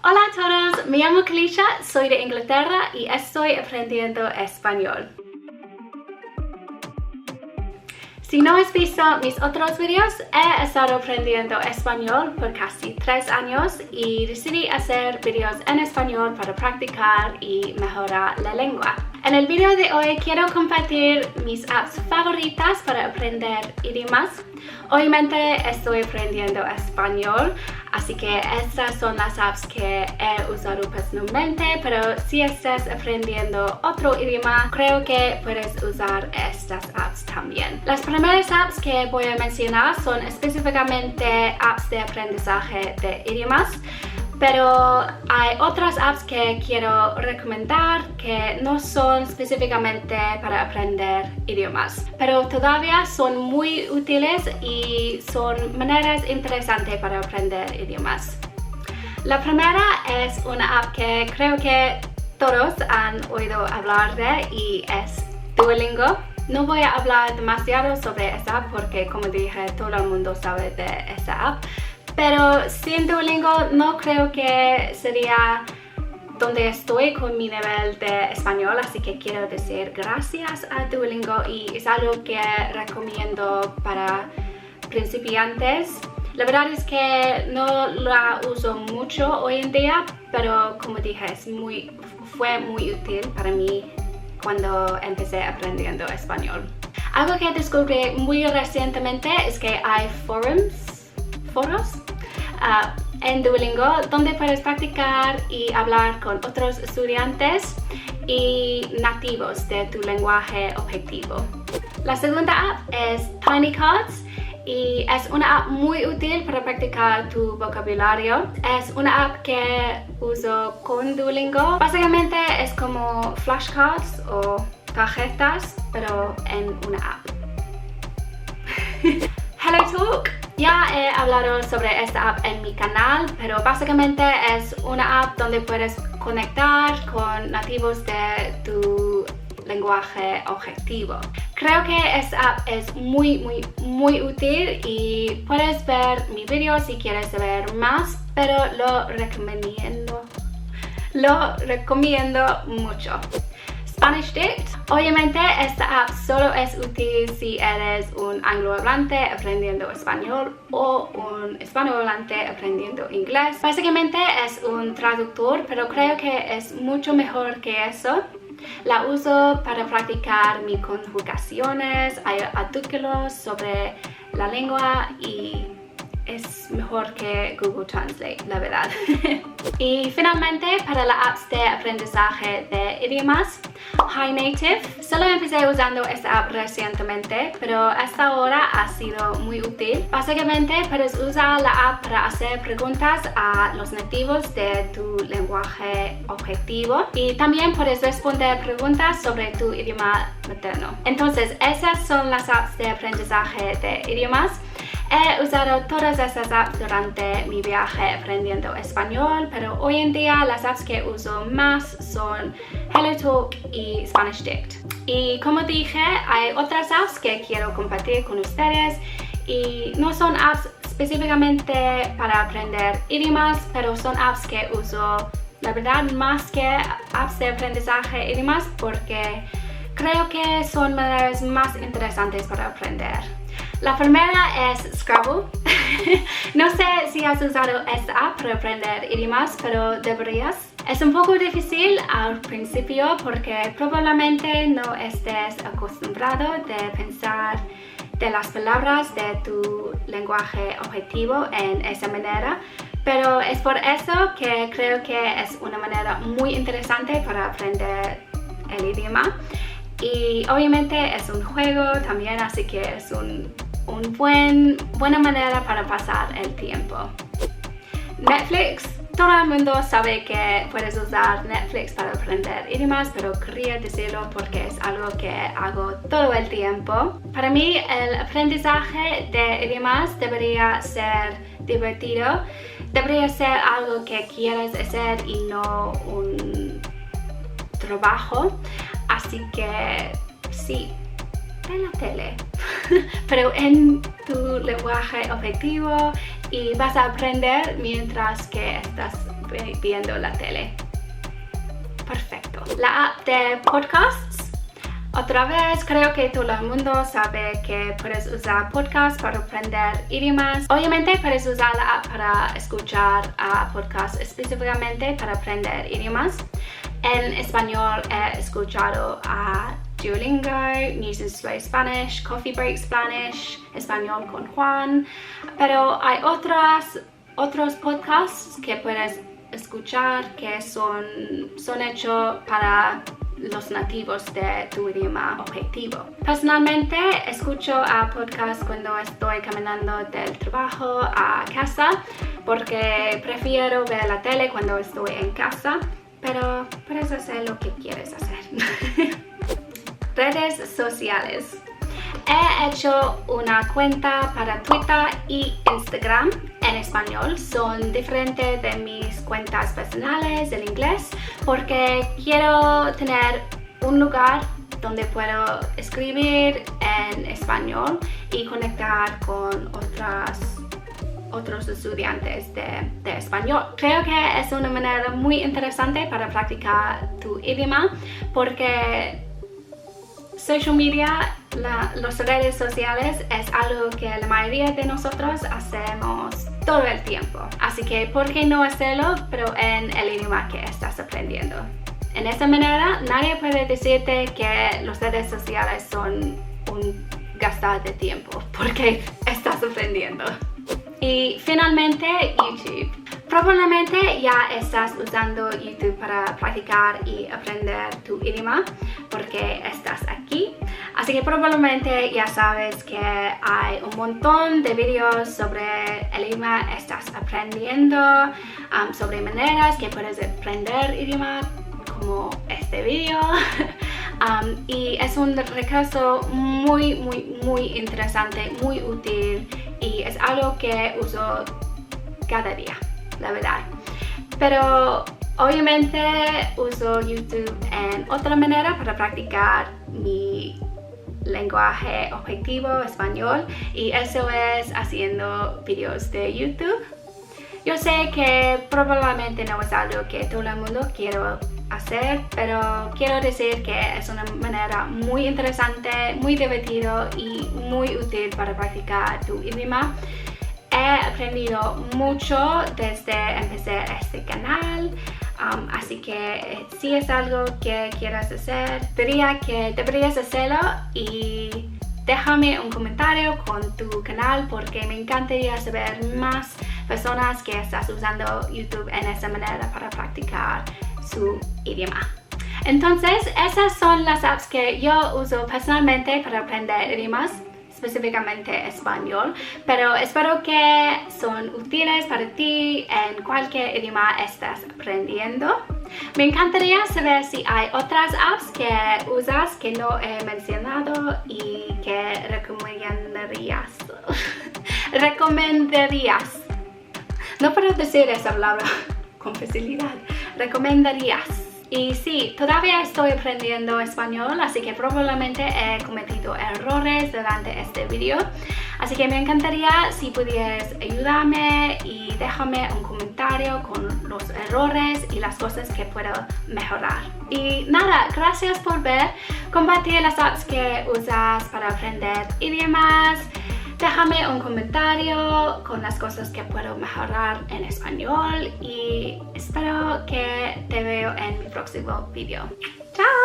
Hola a todos, me llamo Kalisha, soy de Inglaterra y estoy aprendiendo español. Si no has visto mis otros vídeos, he estado aprendiendo español por casi 3 años y decidí hacer vídeos en español para practicar y mejorar la lengua. En el vídeo de hoy quiero compartir mis apps favoritas para aprender idiomas. Obviamente estoy aprendiendo español, así que estas son las apps que he usado personalmente, pero si estás aprendiendo otro idioma, creo que puedes usar estas apps también. Las primeras apps que voy a mencionar son específicamente apps de aprendizaje de idiomas. Pero hay otras apps que quiero recomendar que no son específicamente para aprender idiomas, pero todavía son muy útiles y son maneras interesantes para aprender idiomas. La primera es una app que creo que todos han oído hablar de y es Duolingo. No voy a hablar demasiado sobre esta app porque, como dije, todo el mundo sabe de esta app. Pero sin Duolingo no creo que sería donde estoy con mi nivel de español, así que quiero decir gracias a Duolingo y es algo que recomiendo para principiantes. La verdad es que no la uso mucho hoy en día, pero como dije, fue muy útil para mí cuando empecé aprendiendo español. Algo que descubrí muy recientemente es que hay foros en Duolingo donde puedes practicar y hablar con otros estudiantes y nativos de tu lenguaje objetivo. La segunda app es TinyCards y es una app muy útil para practicar tu vocabulario. Es una app que uso con Duolingo. Básicamente es como flashcards o tarjetas, pero en una app. HelloTalk. Ya he hablado sobre esta app en mi canal, pero básicamente es una app donde puedes conectar con nativos de tu lenguaje objetivo. Creo que esta app es muy útil y puedes ver mi vídeo si quieres saber más, pero lo recomiendo mucho. SpanishDict. Obviamente esta app solo es útil si eres un anglohablante aprendiendo español o un hispanohablante aprendiendo inglés. Básicamente es un traductor, pero creo que es mucho mejor que eso. La uso para practicar mis conjugaciones, hay artículos sobre la lengua y es mejor que Google Translate, la verdad. Y finalmente, para las apps de aprendizaje de idiomas, HiNative. Solo empecé usando esta app recientemente, pero hasta ahora ha sido muy útil. Básicamente, puedes usar la app para hacer preguntas a los nativos de tu lenguaje objetivo y también puedes responder preguntas sobre tu idioma materno. Entonces, esas son las apps de aprendizaje de idiomas. He usado todas estas apps durante mi viaje aprendiendo español, pero hoy en día las apps que uso más son HelloTalk y SpanishDict. Y como dije, hay otras apps que quiero compartir con ustedes y no son apps específicamente para aprender idiomas, pero son apps que uso, la verdad, más que apps de aprendizaje de idiomas porque creo que son maneras más interesantes para aprender. La primera es Scrabble. No sé si has usado esta app para aprender idiomas, pero deberías. Es un poco difícil al principio porque probablemente no estés acostumbrado de pensar de las palabras de tu lenguaje objetivo en esa manera, pero es por eso que creo que es una manera muy interesante para aprender el idioma. Y obviamente es un juego también, así que es una buena manera para pasar el tiempo. Netflix. Todo el mundo sabe que puedes usar Netflix para aprender idiomas, pero quería decirlo porque es algo que hago todo el tiempo. Para mí, el aprendizaje de idiomas debería ser divertido. Debería ser algo que quieres hacer y no un trabajo. Así que sí, en la tele, pero en tu lenguaje objetivo y vas a aprender mientras que estás viendo la tele. Perfecto. La app de podcasts. Otra vez, creo que todo el mundo sabe que puedes usar podcasts para aprender idiomas. Obviamente puedes usar la app para escuchar podcasts específicamente para aprender idiomas. En español he escuchado a Duolingo, News and Slow Spanish, Coffee Break Spanish, Español con Juan, pero hay otros podcasts que puedes escuchar que son hechos para los nativos de tu idioma objetivo. Personalmente escucho a podcasts cuando estoy caminando del trabajo a casa porque prefiero ver la tele cuando estoy en casa, pero puedes hacer lo que quieres hacer. Redes sociales. He hecho una cuenta para Twitter y Instagram en español. Son diferentes de mis cuentas personales en inglés porque quiero tener un lugar donde puedo escribir en español y conectar con otros estudiantes de español. Creo que es una manera muy interesante para practicar tu idioma porque social media, las redes sociales es algo que la mayoría de nosotros hacemos todo el tiempo. Así que, ¿por qué no hacerlo, pero en el idioma que estás aprendiendo? En esta manera, nadie puede decirte que las redes sociales son un gastar de tiempo porque estás aprendiendo. Y finalmente, YouTube. Probablemente ya estás usando YouTube para practicar y aprender tu idioma porque estás aquí. Así que probablemente ya sabes que hay un montón de videos sobre el idioma que estás aprendiendo, sobre maneras que puedes aprender idioma como este video. Y es un recurso muy interesante, muy útil y es algo que uso cada día, la verdad. Pero obviamente uso YouTube en otra manera para practicar mi lenguaje objetivo español y eso es haciendo videos de YouTube. Yo sé que probablemente no es algo que todo el mundo quiere hacer, pero quiero decir que es una manera muy interesante, muy divertido y muy útil para practicar tu idioma. He aprendido mucho desde empecé este canal, así que si es algo que quieras hacer, diría que deberías hacerlo y déjame un comentario con tu canal porque me encantaría saber más personas que estás usando YouTube en esa manera para practicar su idioma. Entonces, esas son las apps que yo uso personalmente para aprender idiomas, específicamente español, pero espero que son útiles para ti en cualquier idioma estás aprendiendo. Me encantaría saber si hay otras apps que usas que no he mencionado y que recomendarías. No puedo decir esa palabra con facilidad. Recomendarías. Y sí, todavía estoy aprendiendo español, así que probablemente he cometido errores durante este video. Así que me encantaría si pudieras ayudarme y déjame un comentario con los errores y las cosas que puedo mejorar. Y nada, gracias por ver. Compartir las apps que usas para aprender idiomas. Déjame un comentario con las cosas que puedo mejorar en español y espero que te veo en mi próximo video. ¡Chao!